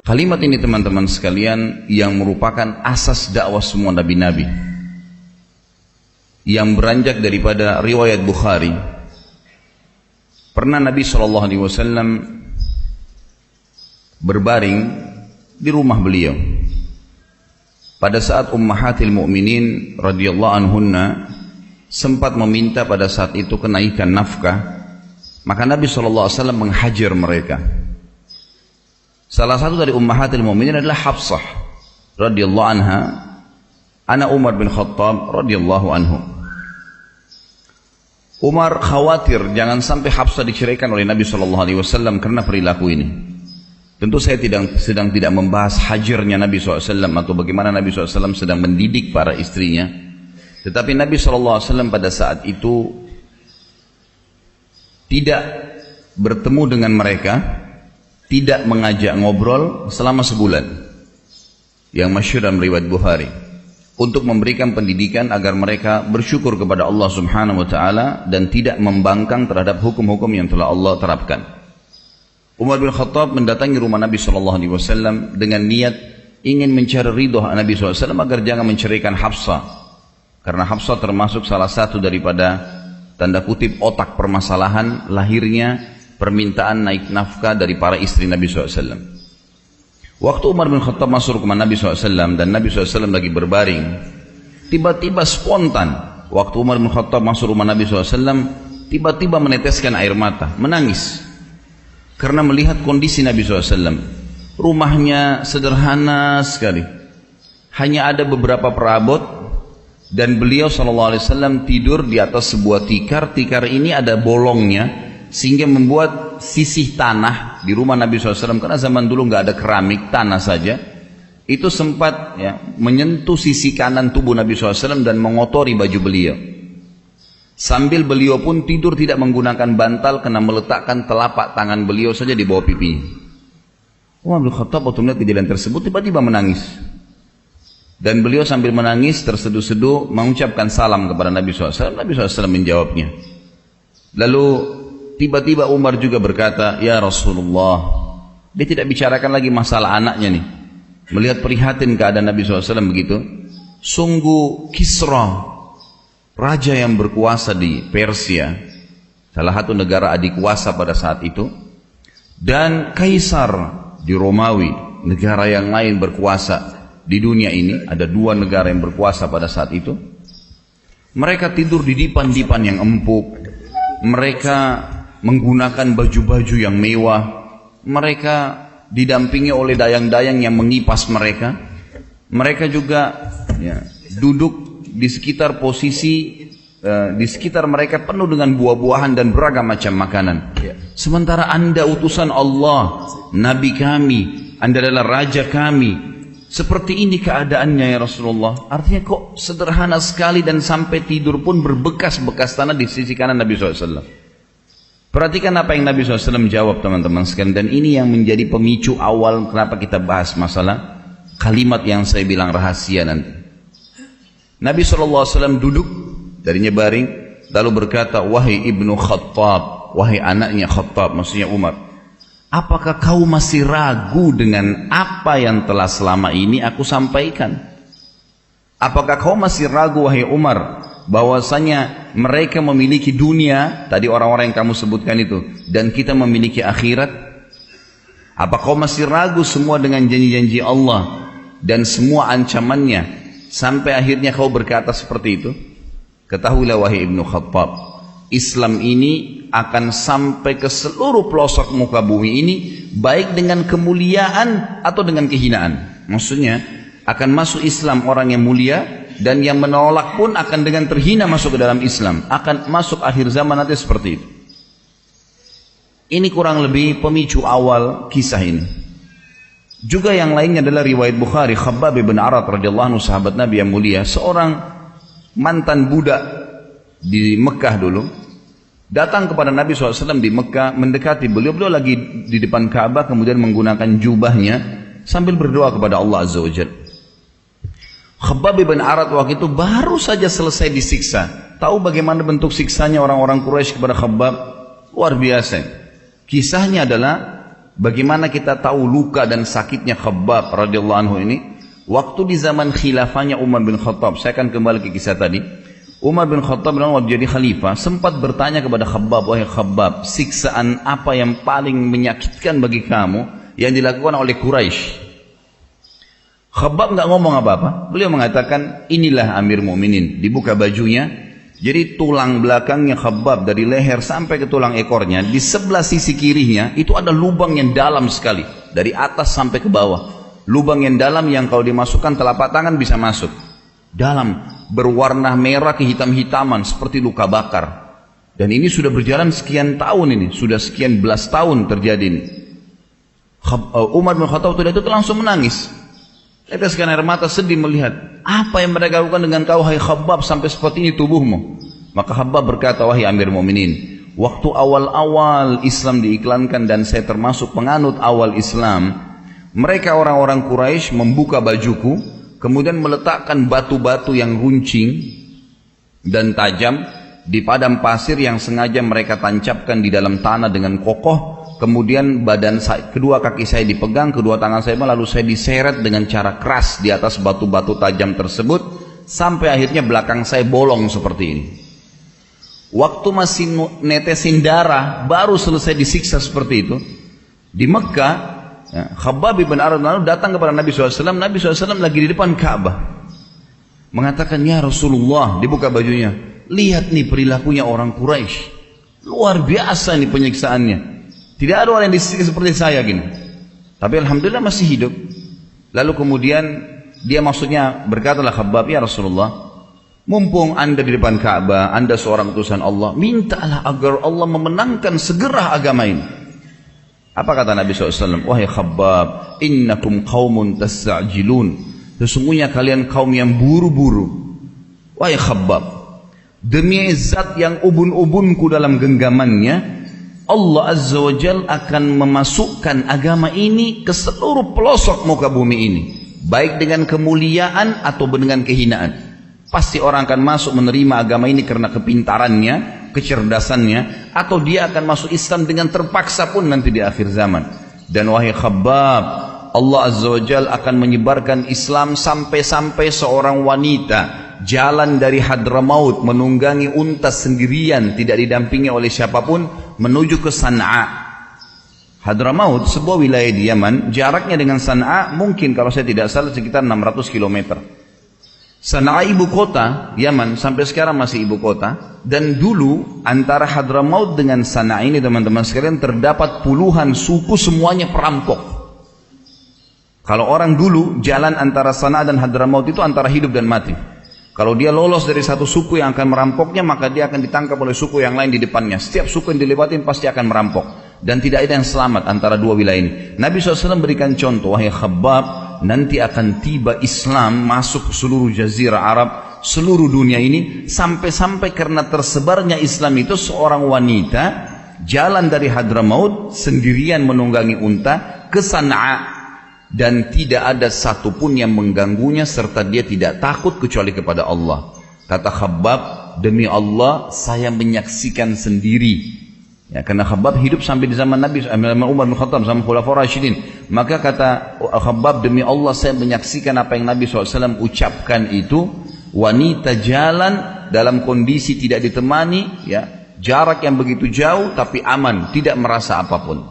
Kalimat ini teman-teman sekalian yang merupakan asas dakwah semua nabi-nabi, yang beranjak daripada riwayat Bukhari. Pernah Nabi SAW berbaring di rumah beliau pada saat ummahatil mu'minin radhiyallahu anhunna sempat meminta pada saat itu kenaikan nafkah, maka Nabi SAW menghajar mereka. Salah satu dari ummahatil mu'minin adalah Hafsah radhiyallahu anha, anak Umar bin Khattab radhiyallahu anhu. Umar khawatir jangan sampai Hafsah diceraikan oleh Nabi SAW karena perilaku ini. Tentu saya sedang tidak membahas hajarnya Nabi SAW atau bagaimana Nabi SAW sedang mendidik para istrinya. Tetapi Nabi SAW pada saat itu tidak bertemu dengan mereka, tidak mengajak ngobrol selama sebulan, yang masyhur dalam riwayat Bukhari, untuk memberikan pendidikan agar mereka bersyukur kepada Allah Subhanahu wa taala dan tidak membangkang terhadap hukum-hukum yang telah Allah terapkan. Umar bin Khattab mendatangi rumah Nabi SAW dengan niat ingin mencari ridho Nabi SAW agar jangan menceraikan Hafsah, karena Hafsah termasuk salah satu daripada tanda kutip otak permasalahan lahirnya permintaan naik nafkah dari para istri Nabi SAW. Waktu Umar bin Khattab masuk ke rumah Nabi SAW dan Nabi SAW lagi berbaring, tiba-tiba spontan waktu Umar bin Khattab masuk rumah Nabi SAW, tiba-tiba meneteskan air mata, menangis karena melihat kondisi Nabi SAW. Rumahnya sederhana sekali, hanya ada beberapa perabot, dan beliau SAW tidur di atas sebuah tikar. Tikar ini ada bolongnya sehingga membuat sisih tanah di rumah Nabi SAW, karena zaman dulu nggak ada keramik, tanah saja, itu sempat menyentuh sisi kanan tubuh Nabi SAW dan mengotori baju beliau. Sambil beliau pun tidur tidak menggunakan bantal karena meletakkan telapak tangan beliau saja di bawah pipinya. Umar bin Khattab waktu melihat kejadian tersebut tiba-tiba menangis, dan beliau sambil menangis terseduh-seduh mengucapkan salam kepada Nabi SAW. Nabi SAW menjawabnya. Lalu tiba-tiba Umar juga berkata, "Ya Rasulullah." Dia tidak bicarakan lagi masalah anaknya nih. Melihat prihatin keadaan Nabi SAW begitu, sungguh Kisra, raja yang berkuasa di Persia, salah satu negara adik kuasa pada saat itu, dan Kaisar di Romawi, negara yang lain berkuasa di dunia ini, ada dua negara yang berkuasa pada saat itu. Mereka tidur di dipan-dipan yang empuk, mereka menggunakan baju-baju yang mewah, mereka didampingi oleh dayang-dayang yang mengipas mereka. Mereka juga duduk di sekitar posisi di sekitar mereka penuh dengan buah-buahan dan beragam macam makanan. Sementara Anda utusan Allah, Nabi kami, Anda adalah raja kami, seperti ini keadaannya ya Rasulullah. Artinya kok sederhana sekali, dan sampai tidur pun berbekas-bekas tanah di sisi kanan Nabi SAW. Perhatikan apa yang Nabi SAW jawab teman-teman sekalian, dan ini yang menjadi pemicu awal kenapa kita bahas masalah kalimat yang saya bilang rahasia nanti. Nabi SAW duduk darinya baring, lalu berkata, "Wahai ibnu Khattab," wahai anaknya Khattab, maksudnya Umar, "apakah kau masih ragu dengan apa yang telah selama ini aku sampaikan? Apakah kau masih ragu wahai Umar bahwasanya mereka memiliki dunia, tadi orang-orang yang kamu sebutkan itu, dan kita memiliki akhirat? Apa kau masih ragu semua dengan janji-janji Allah dan semua ancamannya, sampai akhirnya kau berkata seperti itu? Ketahuilah wahai ibnu Khattab, Islam ini akan sampai ke seluruh pelosok muka bumi ini, baik dengan kemuliaan atau dengan kehinaan. Maksudnya akan masuk Islam orang yang mulia, dan yang menolak pun akan dengan terhina masuk ke dalam Islam. Akan masuk akhir zaman nanti seperti itu." Ini kurang lebih pemicu awal kisah ini. Juga yang lainnya adalah riwayat Bukhari, Khabbab bin Arat radhiyallahu anhu, sahabat Nabi yang mulia, seorang mantan budak di Mekah dulu, datang kepada Nabi SAW di Mekah, mendekati beliau lagi di depan Ka'bah, kemudian menggunakan jubahnya sambil berdoa kepada Allah Azza wa Jalla. Khabbab bin Arat waktu itu baru saja selesai disiksa. Tahu bagaimana bentuk siksanya orang-orang Quraisy kepada Khabbab? Luar biasa. Kisahnya adalah Bagaimana kita tahu luka dan sakitnya Khabbab radhiyallahu anhu ini? Waktu di zaman khilafahnya Umar bin Khattab, saya akan kembali ke kisah tadi. Umar bin Khattab waktu jadi khalifah sempat bertanya kepada Khabbab, wahai Khabbab, siksaan apa yang paling menyakitkan bagi kamu yang dilakukan oleh Quraisy? Khabbab nggak ngomong apa-apa. Beliau mengatakan, inilah Amir Mukminin. Dibuka bajunya, jadi tulang belakangnya Khabbab dari leher sampai ke tulang ekornya, di sebelah sisi kirinya itu ada lubang yang dalam sekali, dari atas sampai ke bawah. Lubang yang dalam yang kalau dimasukkan telapak tangan bisa masuk. Dalam, berwarna merah kehitam-hitaman seperti luka bakar. Dan ini sudah berjalan sekian tahun ini, sudah sekian belas tahun terjadi ini. Umar bin Khattab itu langsung menangis. Teteskan air mata sedih melihat apa yang mereka lakukan dengan kau hai Khabbab sampai seperti ini tubuhmu. Maka Khabbab berkata, wahai Amir Mukminin, waktu awal-awal Islam diiklankan dan saya termasuk penganut awal Islam, mereka orang-orang Quraisy membuka bajuku, kemudian meletakkan batu-batu yang runcing dan tajam di padang pasir yang sengaja mereka tancapkan di dalam tanah dengan kokoh. Kemudian kedua kaki saya dipegang, kedua tangan saya lalu saya diseret dengan cara keras di atas batu-batu tajam tersebut sampai akhirnya belakang saya bolong seperti ini. Waktu masih netesin darah baru selesai disiksa seperti itu di Mekah. Khabbab bin Arad datang kepada Nabi SAW. Nabi SAW lagi di depan Ka'bah, mengatakan, ya Rasulullah, dibuka bajunya, lihat nih perilakunya orang Quraisy, luar biasa nih penyiksaannya. Tidak ada orang yang disiksa seperti saya gini. Tapi alhamdulillah masih hidup. Lalu kemudian dia maksudnya berkatalah Khabbab, ya Rasulullah, mumpung anda di depan Ka'bah, anda seorang utusan Allah, mintalah agar Allah memenangkan segera agama ini. Apa kata Nabi SAW? Wahai Khabbab, innakum qaumun tasta'jilun. Sesungguhnya kalian kaum yang buru-buru. Wahai Khabbab, demi zat yang ubun-ubunku dalam genggamannya, Allah Azza wa Jal akan memasukkan agama ini ke seluruh pelosok muka bumi ini, baik dengan kemuliaan atau dengan kehinaan. Pasti orang akan masuk menerima agama ini karena kepintarannya, kecerdasannya, atau dia akan masuk Islam dengan terpaksa pun nanti di akhir zaman. Dan wahai Khabbab, Allah Azza wa Jal akan menyebarkan Islam sampai-sampai seorang wanita jalan dari Hadramaut menunggangi unta sendirian, tidak didampingi oleh siapapun, menuju ke San'a. Hadramaut sebuah wilayah di Yaman, jaraknya dengan San'a mungkin kalau saya tidak salah sekitar 600 km. San'a ibu kota Yaman, sampai sekarang masih ibu kota. Dan dulu antara Hadramaut dengan San'a ini teman-teman sekalian terdapat puluhan suku, semuanya perampok. Kalau orang dulu jalan antara San'a dan Hadramaut itu antara hidup dan mati. Kalau dia lolos dari satu suku yang akan merampoknya, maka dia akan ditangkap oleh suku yang lain di depannya. Setiap suku yang dilewatin pasti akan merampok. Dan tidak ada yang selamat antara dua wilayah ini. Nabi SAW berikan contoh, wahai Khabbab, nanti akan tiba Islam masuk ke seluruh jazirah Arab, seluruh dunia ini, sampai-sampai karena tersebarnya Islam itu, seorang wanita jalan dari Hadramaut sendirian menunggangi unta ke San'a. Dan tidak ada satupun yang mengganggunya serta dia tidak takut kecuali kepada Allah. Kata Khabbab, demi Allah saya menyaksikan sendiri. Ya, karena Khabbab hidup sampai di zaman Nabi Umar bin Khattab, zaman Khulafaur Rasyidin. Maka kata Khabbab, demi Allah saya menyaksikan apa yang Nabi SAW ucapkan itu. Wanita jalan dalam kondisi tidak ditemani, ya, jarak yang begitu jauh tapi aman, tidak merasa apapun.